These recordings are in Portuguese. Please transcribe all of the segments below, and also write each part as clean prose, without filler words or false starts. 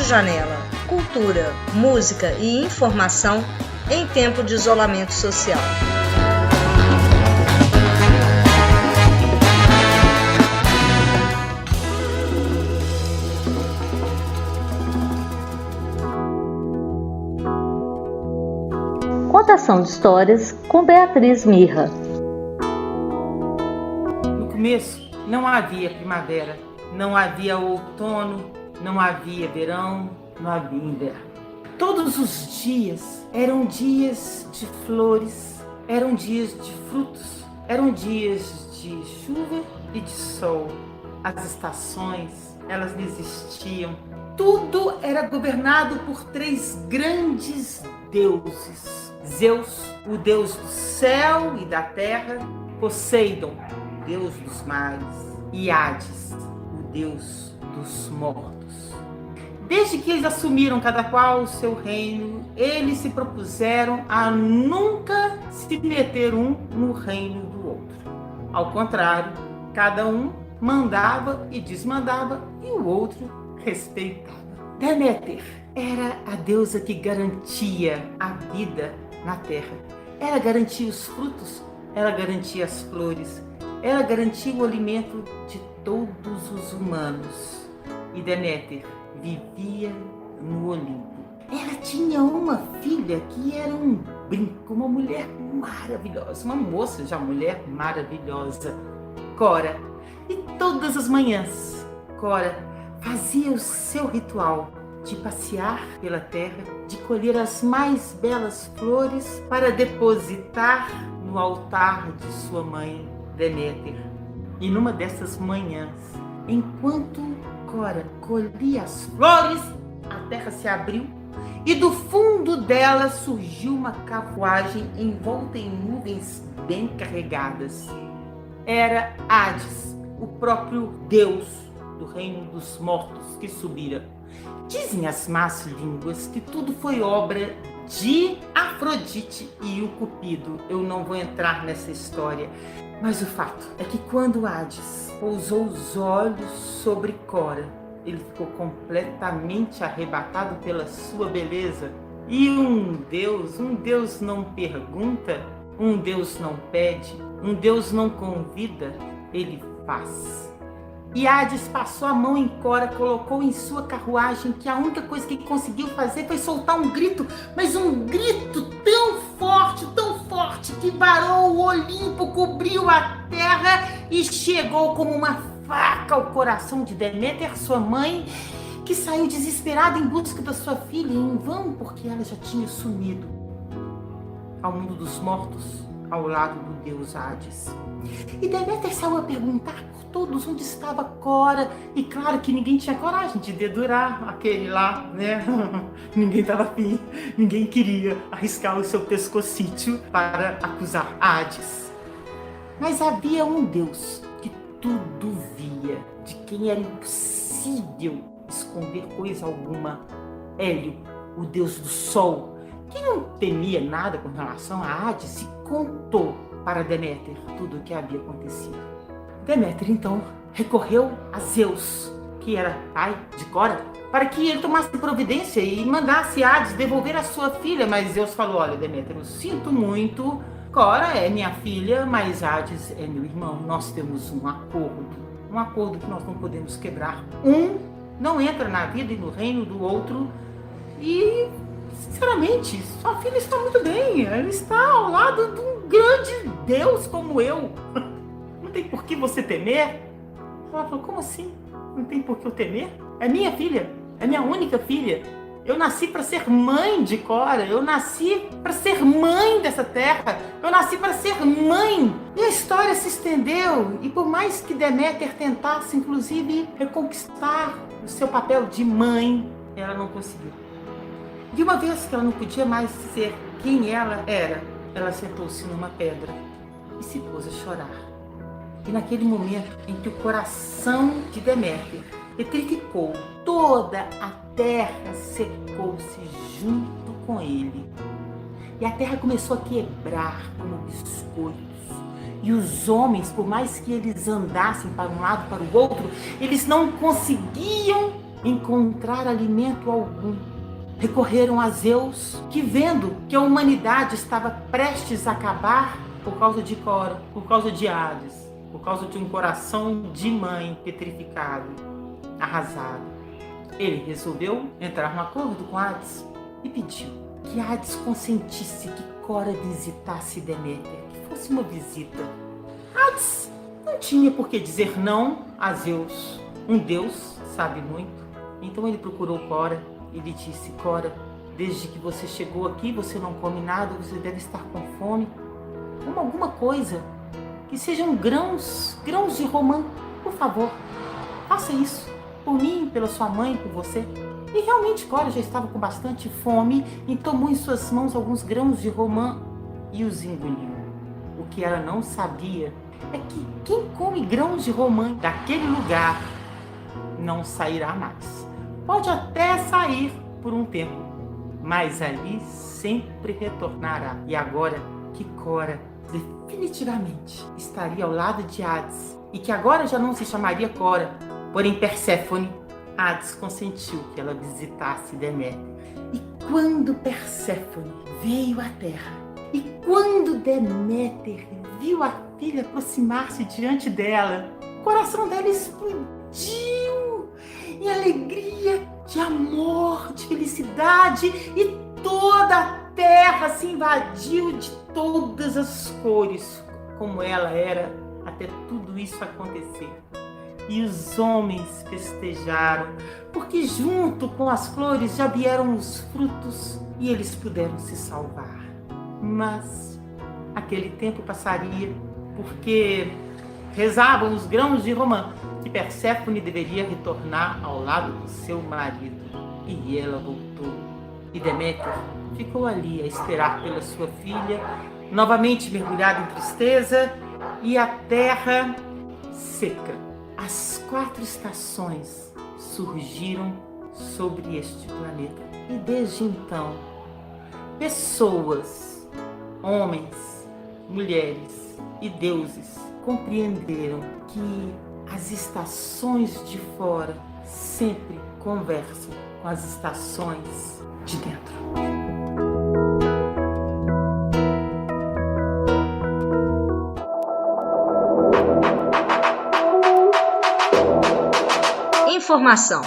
Janela. Cultura, música e informação em tempo de isolamento social. Contação de histórias com Beatriz Mirra. No começo não havia primavera, não havia outono, não havia verão, não havia inverno. Todos os dias eram dias de flores, eram dias de frutos, eram dias de chuva e de sol. As estações, elas não existiam. Tudo era governado por três grandes deuses. Zeus, o deus do céu e da terra, Poseidon, o deus dos mares, e Hades, o deus dos mortos. Desde que eles assumiram cada qual o seu reino, eles se propuseram a nunca se meter um no reino do outro. Ao contrário, cada um mandava e desmandava e o outro respeitava. Deméter era a deusa que garantia a vida na terra. Ela garantia os frutos, ela garantia as flores, ela garantia o alimento de todos os humanos. E Deméter vivia no Olimpo. Ela tinha uma filha que era um brinco, uma mulher maravilhosa, uma moça já mulher maravilhosa, Cora. E todas as manhãs, Cora fazia o seu ritual de passear pela terra, de colher as mais belas flores para depositar no altar de sua mãe, Deméter. E numa dessas manhãs, enquanto Cora colhia as flores, a terra se abriu e do fundo dela surgiu uma carruagem envolta em nuvens bem carregadas. Era Hades, o próprio Deus do reino dos mortos que subira. Dizem as más línguas que tudo foi obra de Afrodite e o Cupido. Eu não vou entrar nessa história, mas o fato é que quando Hades pousou os olhos sobre Cora, ele ficou completamente arrebatado pela sua beleza. E um Deus não pergunta, um Deus não pede, um Deus não convida, ele faz. E Hades passou a mão em Cora, colocou em sua carruagem, que a única coisa que ele conseguiu fazer foi soltar um grito, mas um grito tão forte, que varou o Olimpo, cobriu a terra e chegou como uma faca ao coração de Deméter, sua mãe, que saiu desesperada em busca da sua filha, em vão, porque ela já tinha sumido ao mundo dos mortos, ao lado do deus Hades. E Deméter saiu a perguntar por todos onde estava Cora, e claro que ninguém tinha coragem de dedurar aquele lá, né? Ninguém estava afim, ninguém queria arriscar o seu pescocítio para acusar Hades. Mas havia um Deus que tudo via, de quem era impossível esconder coisa alguma. Hélio, o deus do sol, que não temia nada com relação a Hades, e contou para Deméter tudo o que havia acontecido. Deméter então recorreu a Zeus, que era pai de Cora, para que ele tomasse providência e mandasse Hades devolver a sua filha. Mas Zeus falou: olha, Deméter, eu sinto muito, Cora é minha filha, mas Hades é meu irmão. Nós temos um acordo que nós não podemos quebrar. Um não entra na vida e no reino do outro, e sinceramente, sua filha está muito bem, ela está ao lado de um grande Deus como eu. Não tem por que você temer. Ela falou: como assim? Não tem por que eu temer? É minha filha, é minha única filha. Eu nasci para ser mãe de Cora, eu nasci para ser mãe dessa terra, eu nasci para ser mãe. E a história se estendeu, e por mais que Deméter tentasse, inclusive, reconquistar o seu papel de mãe, ela não conseguiu. E uma vez que ela não podia mais ser quem ela era, ela sentou-se numa pedra e se pôs a chorar. E naquele momento em que o coração de Deméter petrificou, toda a terra secou-se junto com ele. E a terra começou a quebrar como biscoitos. E os homens, por mais que eles andassem para um lado para o outro, eles não conseguiam encontrar alimento algum. Recorreram a Zeus, que vendo que a humanidade estava prestes a acabar por causa de Cora, por causa de Hades, por causa de um coração de mãe petrificado, arrasado, ele resolveu entrar num acordo com Hades e pediu que Hades consentisse que Cora visitasse Deméter, que fosse uma visita. Hades não tinha por que dizer não a Zeus. Um deus sabe muito. Então ele procurou Cora e lhe disse: Cora, desde que você chegou aqui, você não come nada, você deve estar com fome. Coma alguma coisa, que sejam grãos de romã. Por favor, faça isso, por mim, pela sua mãe, por você. E realmente Cora já estava com bastante fome e tomou em suas mãos alguns grãos de romã e os engoliu. O que ela não sabia é que quem come grãos de romã daquele lugar não sairá mais. Pode até sair por um tempo, mas ali sempre retornará. E agora que Cora definitivamente estaria ao lado de Hades, e que agora já não se chamaria Cora, porém Perséfone, Hades consentiu que ela visitasse Deméter. E quando Perséfone veio à Terra, e quando Deméter viu a filha aproximar-se diante dela, o coração dela explodiu em alegria, de amor, de felicidade, e toda a terra se invadiu de todas as cores, como ela era até tudo isso acontecer. E os homens festejaram, porque junto com as flores já vieram os frutos e eles puderam se salvar. Mas aquele tempo passaria, porque rezavam os grãos de romã que Perséfone deveria retornar ao lado do seu marido. E ela voltou. E Deméter ficou ali a esperar pela sua filha, novamente mergulhada em tristeza, e a terra seca. As 4 estações surgiram sobre este planeta. E desde então, pessoas, homens, mulheres e deuses compreenderam que as estações de fora sempre conversam com as estações de dentro. Informação.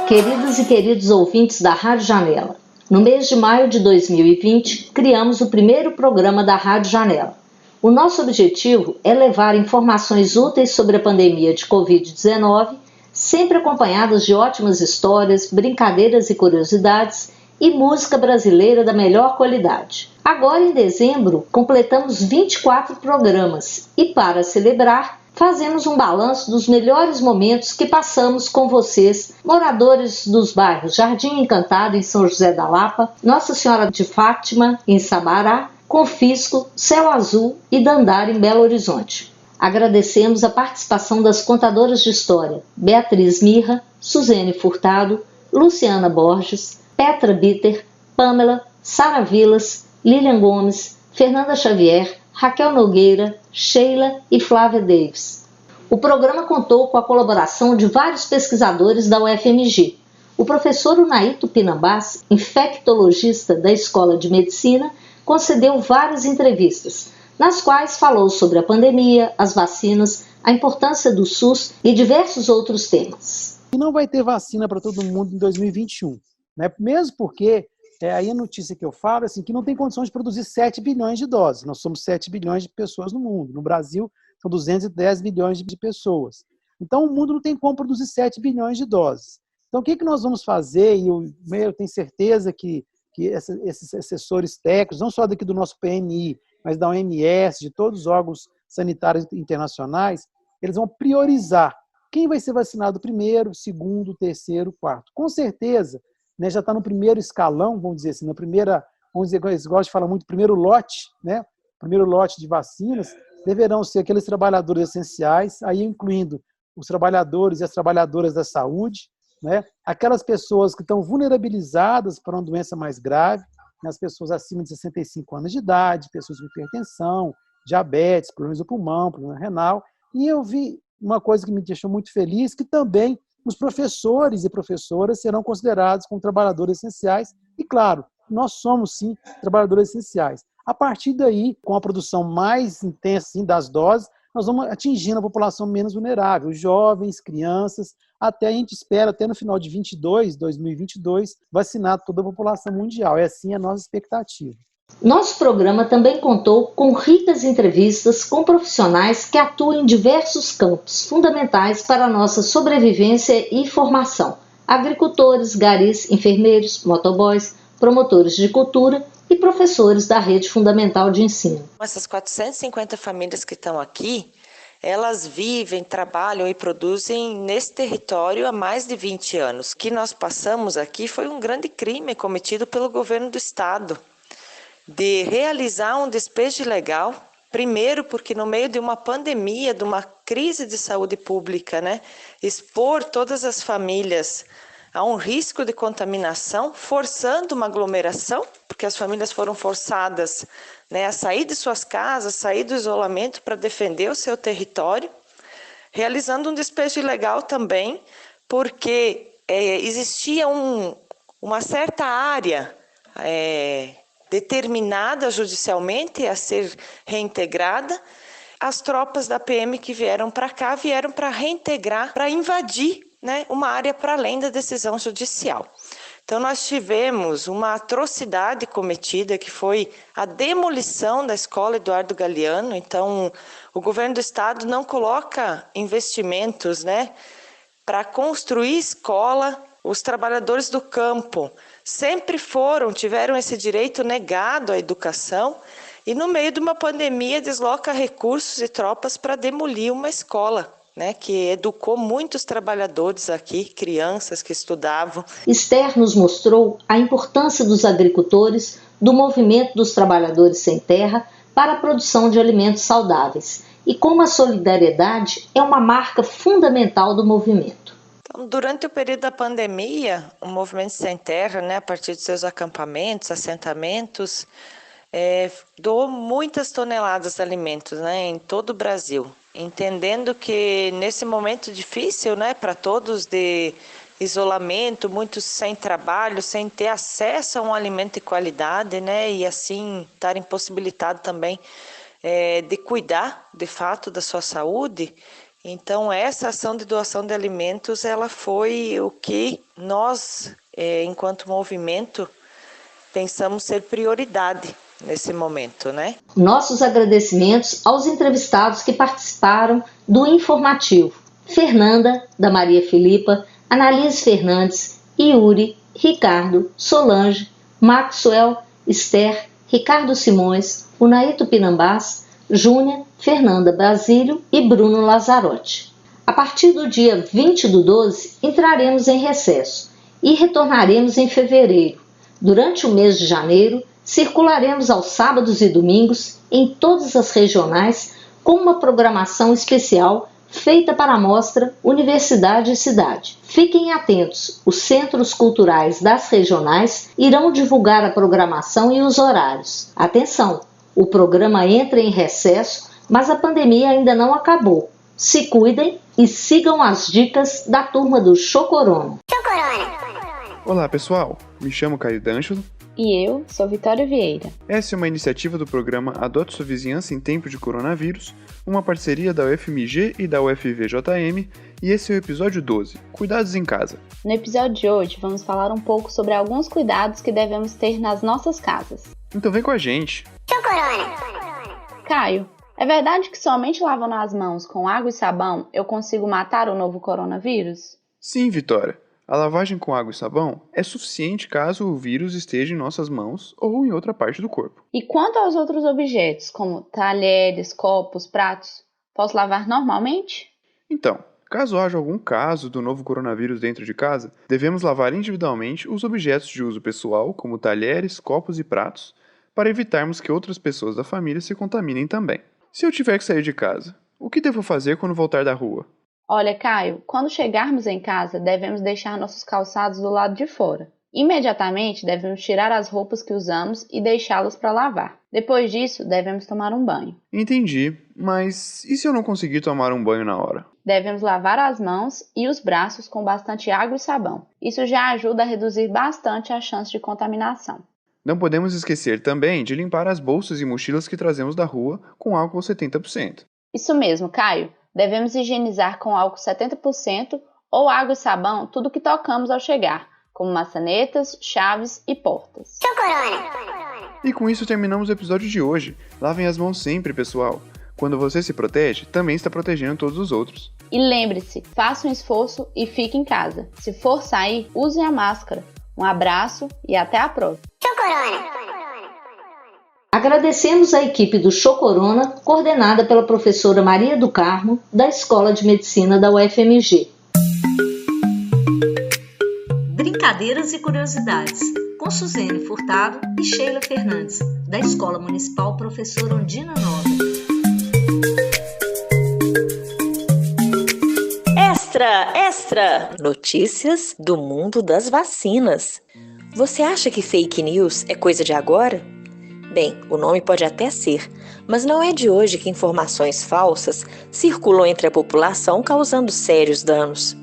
Queridas e queridos ouvintes da Rádio Janela, no mês de maio de 2020, criamos o primeiro programa da Rádio Janela. O nosso objetivo é levar informações úteis sobre a pandemia de Covid-19, sempre acompanhadas de ótimas histórias, brincadeiras e curiosidades e música brasileira da melhor qualidade. Agora, em dezembro, completamos 24 programas e, para celebrar, fazemos um balanço dos melhores momentos que passamos com vocês, moradores dos bairros Jardim Encantado, em São José da Lapa, Nossa Senhora de Fátima, em Sabará, Confisco, Céu Azul e Dandara, em Belo Horizonte. Agradecemos a participação das contadoras de história Beatriz Mirra, Suzene Furtado, Luciana Borges, Petra Bitter, Pamela, Sara Vilas, Lilian Gomes, Fernanda Xavier, Raquel Nogueira, Sheila e Flávia Davis. O programa contou com a colaboração de vários pesquisadores da UFMG. O professor Unaíto Pinambás, infectologista da Escola de Medicina, concedeu várias entrevistas, nas quais falou sobre a pandemia, as vacinas, a importância do SUS e diversos outros temas. E não vai ter vacina para todo mundo em 2021, né? Mesmo porque aí a notícia que eu falo é assim, que não tem condições de produzir 7 bilhões de doses. Nós somos 7 bilhões de pessoas no mundo. No Brasil, são 210 milhões de pessoas. Então, o mundo não tem como produzir 7 bilhões de doses. Então, o que nós vamos fazer? E eu tenho certeza que esses assessores técnicos, não só daqui do nosso PNI, mas da OMS, de todos os órgãos sanitários internacionais, eles vão priorizar quem vai ser vacinado primeiro, segundo, terceiro, quarto. Com certeza, né, já está no primeiro escalão, vamos dizer assim, na primeira, vamos dizer, eles gostam de falar muito, primeiro lote, né, primeiro lote de vacinas, deverão ser aqueles trabalhadores essenciais, aí incluindo os trabalhadores e as trabalhadoras da saúde, né, aquelas pessoas que estão vulnerabilizadas para uma doença mais grave, né, as pessoas acima de 65 anos de idade, pessoas com hipertensão, diabetes, problemas do pulmão, problema renal, e eu vi uma coisa que me deixou muito feliz, que também os professores e professoras serão considerados como trabalhadores essenciais. E, claro, nós somos, sim, trabalhadores essenciais. A partir daí, com a produção mais intensa sim, das doses, nós vamos atingindo a população menos vulnerável, jovens, crianças, até a gente espera, até no final de 2022, vacinar toda a população mundial. É assim a nossa expectativa. Nosso programa também contou com ricas entrevistas com profissionais que atuam em diversos campos fundamentais para a nossa sobrevivência e formação. Agricultores, garis, enfermeiros, motoboys, promotores de cultura e professores da rede fundamental de ensino. Essas 450 famílias que estão aqui, elas vivem, trabalham e produzem nesse território há mais de 20 anos. O que nós passamos aqui foi um grande crime cometido pelo governo do estado, de realizar um despejo ilegal, primeiro porque no meio de uma pandemia, de uma crise de saúde pública, expor todas as famílias a um risco de contaminação, forçando uma aglomeração, porque as famílias foram forçadas a sair de suas casas, sair do isolamento para defender o seu território, realizando um despejo ilegal também, porque existia uma certa área determinada judicialmente a ser reintegrada. As tropas da PM que vieram para cá vieram para reintegrar, para invadir uma área para além da decisão judicial. Então, nós tivemos uma atrocidade cometida, que foi a demolição da escola Eduardo Galeano. Então, o governo do estado não coloca investimentos para construir escola. Os trabalhadores do campo sempre tiveram esse direito negado à educação, e no meio de uma pandemia desloca recursos e tropas para demolir uma escola, que educou muitos trabalhadores aqui, crianças que estudavam. Esther nos mostrou a importância dos agricultores, do movimento dos trabalhadores sem terra para a produção de alimentos saudáveis, e como a solidariedade é uma marca fundamental do movimento. Então, durante o período da pandemia, o Movimento Sem Terra, a partir de seus acampamentos, assentamentos, doou muitas toneladas de alimentos em todo o Brasil, entendendo que nesse momento difícil para todos de isolamento, muitos sem trabalho, sem ter acesso a um alimento de qualidade, e assim estar impossibilitado também de cuidar de fato da sua saúde. Então, essa ação de doação de alimentos, ela foi o que nós, enquanto movimento, pensamos ser prioridade nesse momento, Nossos agradecimentos aos entrevistados que participaram do informativo: Fernanda, da Maria Filipa, Analise Fernandes, Yuri, Ricardo, Solange, Maxwell, Esther, Ricardo Simões, Unaíto Pinambás, Júnia, Fernanda Basílio e Bruno Lazzarotti. A partir do dia 20/12, entraremos em recesso e retornaremos em fevereiro. Durante o mês de janeiro, circularemos aos sábados e domingos em todas as regionais com uma programação especial feita para a mostra Universidade e Cidade. Fiquem atentos, os centros culturais das regionais irão divulgar a programação e os horários. Atenção, o programa entra em recesso, mas a pandemia ainda não acabou. Se cuidem e sigam as dicas da turma do Chocorona. Olá pessoal, me chamo Caio D'Angelo. E eu sou Vitória Vieira. Essa é uma iniciativa do programa Adote Sua Vizinhança em Tempo de Coronavírus, uma parceria da UFMG e da UFVJM, e esse é o episódio 12, Cuidados em Casa. No episódio de hoje vamos falar um pouco sobre alguns cuidados que devemos ter nas nossas casas. Então vem com a gente! Caio, é verdade que somente lavando as mãos com água e sabão eu consigo matar o novo coronavírus? Sim, Vitória. A lavagem com água e sabão é suficiente caso o vírus esteja em nossas mãos ou em outra parte do corpo. E quanto aos outros objetos, como talheres, copos, pratos, posso lavar normalmente? Então, caso haja algum caso do novo coronavírus dentro de casa, devemos lavar individualmente os objetos de uso pessoal, como talheres, copos e pratos, para evitarmos que outras pessoas da família se contaminem também. Se eu tiver que sair de casa, o que devo fazer quando voltar da rua? Olha, Caio, quando chegarmos em casa, devemos deixar nossos calçados do lado de fora. Imediatamente, devemos tirar as roupas que usamos e deixá-las para lavar. Depois disso, devemos tomar um banho. Entendi, mas e se eu não conseguir tomar um banho na hora? Devemos lavar as mãos e os braços com bastante água e sabão. Isso já ajuda a reduzir bastante a chance de contaminação. Não podemos esquecer também de limpar as bolsas e mochilas que trazemos da rua com álcool 70%. Isso mesmo, Caio. Devemos higienizar com álcool 70% ou água e sabão tudo que tocamos ao chegar, como maçanetas, chaves e portas. E com isso terminamos o episódio de hoje. Lavem as mãos sempre, pessoal. Quando você se protege, também está protegendo todos os outros. E lembre-se, faça um esforço e fique em casa. Se for sair, use a máscara. Um abraço e até a próxima. Agradecemos a equipe do Show Corona, coordenada pela professora Maria do Carmo, da Escola de Medicina da UFMG. Brincadeiras e curiosidades, com Suzene Furtado e Sheila Fernandes, da Escola Municipal Professora Ondina Nova. Extra! Notícias do mundo das vacinas. Você acha que fake news é coisa de agora? Bem, o nome pode até ser, mas não é de hoje que informações falsas circulam entre a população causando sérios danos.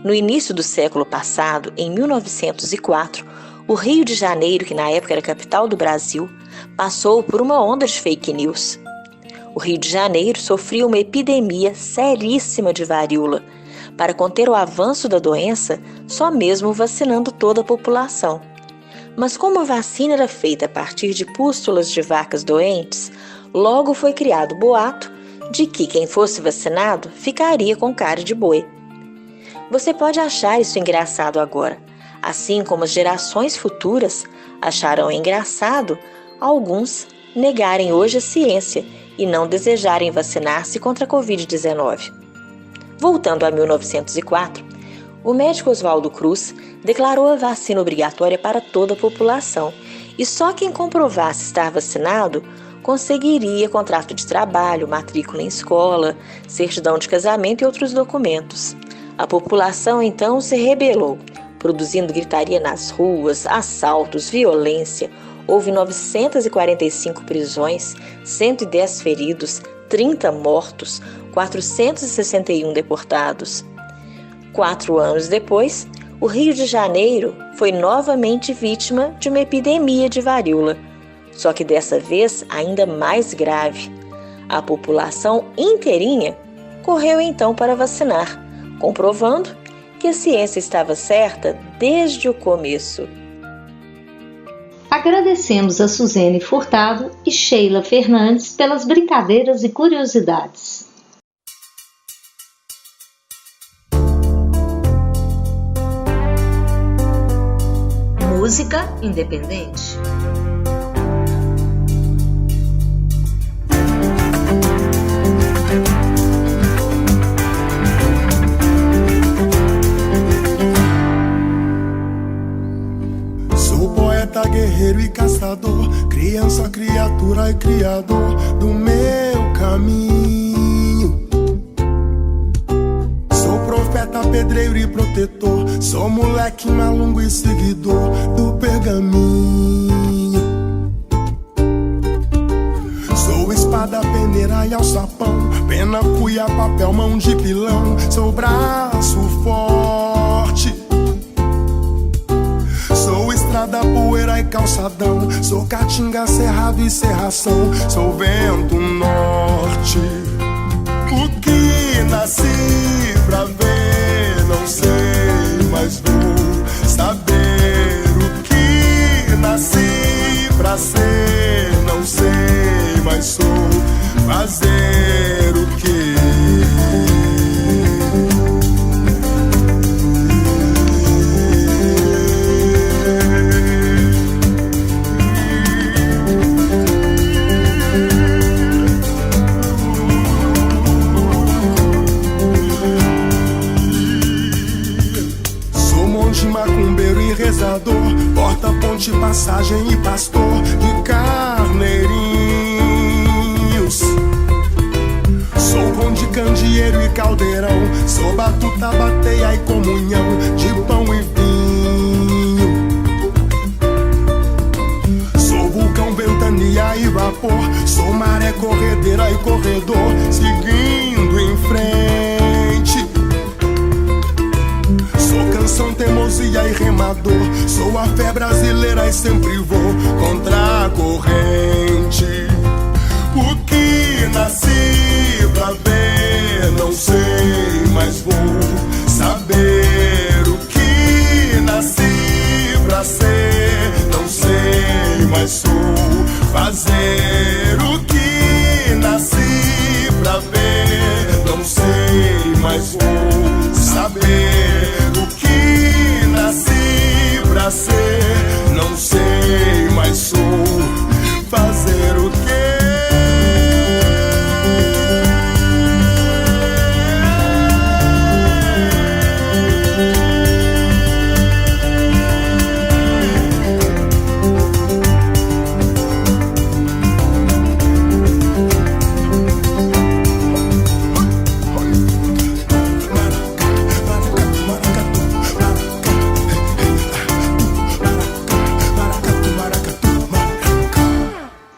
No início do século passado, em 1904, o Rio de Janeiro, que na época era a capital do Brasil, passou por uma onda de fake news. O Rio de Janeiro sofria uma epidemia seríssima de varíola. Para conter o avanço da doença, só mesmo vacinando toda a população. Mas como a vacina era feita a partir de pústulas de vacas doentes, logo foi criado o boato de que quem fosse vacinado ficaria com cara de boi. Você pode achar isso engraçado agora, assim como as gerações futuras acharão engraçado alguns negarem hoje a ciência e não desejarem vacinar-se contra a Covid-19. Voltando a 1904, o médico Oswaldo Cruz declarou a vacina obrigatória para toda a população e só quem comprovasse estar vacinado conseguiria contrato de trabalho, matrícula em escola, certidão de casamento e outros documentos. A população então se rebelou, produzindo gritaria nas ruas, assaltos, violência. Houve 945 prisões, 110 feridos, 30 mortos, 461 deportados. 4 anos depois, o Rio de Janeiro foi novamente vítima de uma epidemia de varíola, só que dessa vez ainda mais grave. A população inteirinha correu então para vacinar, comprovando que a ciência estava certa desde o começo. Agradecemos a Suzene Furtado e Sheila Fernandes pelas brincadeiras e curiosidades. Música independente. Sou poeta, guerreiro e caçador, criança, criatura e criador do meu caminho. Sou profeta, pedreiro e protetor, sou moleque malungo e seguidor do pergaminho. Sou espada, peneira e alçapão, pena, cuia, papel, mão de pilão. Sou braço forte, sou estrada, poeira e calçadão, sou caatinga, cerrado e serração, sou vento norte. O que nasci pra ver, não sei, mas vou saber. O que nasci pra ser, não sei, mas sou. Fazer o que? Macumbeiro e rezador, porta, ponte, passagem e pastor de carneirinhos. Sou conde, candeeiro e caldeirão, sou batuta, bateia e comunhão de pão e vinho. Sou vulcão, ventania e vapor, canção, teimosia e remador. Sou a fé brasileira e sempre vou contra a corrente. O que nasci pra ver, não sei, mas vou saber. O que nasci pra ser, não sei, mas sou. Fazer o que nasci pra ver, não sei, mas vou saber. O que nasci pra ser, não sei, mas sou. Fazer o que?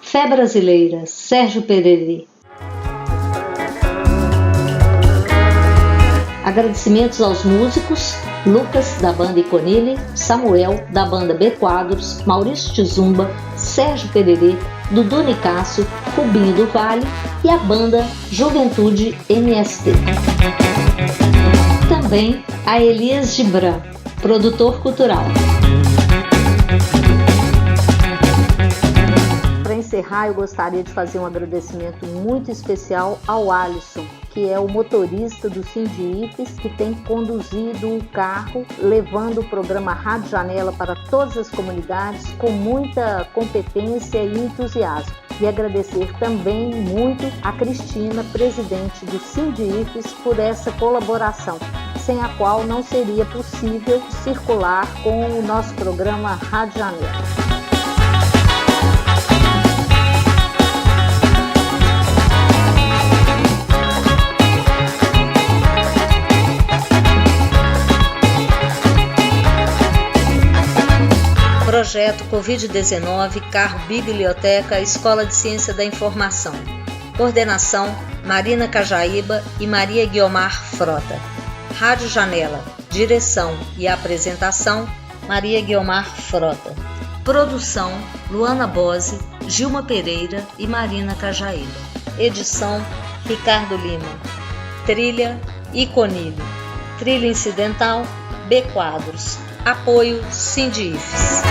Fé Brasileira, Sérgio Pererê. Agradecimentos aos músicos Lucas, da banda Iconile, Samuel, da banda B Quadros, Maurício Tizumba, Sérgio Pererê, Dudu Nicásio, Rubinho do Vale e a banda Juventude MST. Também a Elias Gibran, produtor cultural. Para encerrar, eu gostaria de fazer um agradecimento muito especial ao Alisson, que é o motorista do Sindifes, que tem conduzido o carro, levando o programa Rádio Janela para todas as comunidades com muita competência e entusiasmo. E agradecer também muito a Cristina, presidente do Sindifes, por essa colaboração, sem a qual não seria possível circular com o nosso programa Rádio Janela. Projeto Covid-19, Carro Biblioteca, Escola de Ciência da Informação. Coordenação, Marina Cajaíba e Maria Guiomar Frota. Rádio Janela, direção e apresentação, Maria Guiomar Frota. Produção, Luana Bose, Gilma Pereira e Marina Cajaíba. Edição, Ricardo Lima. Trilha, Iconile. Trilha incidental, B Quadros. Apoio, Sindifes.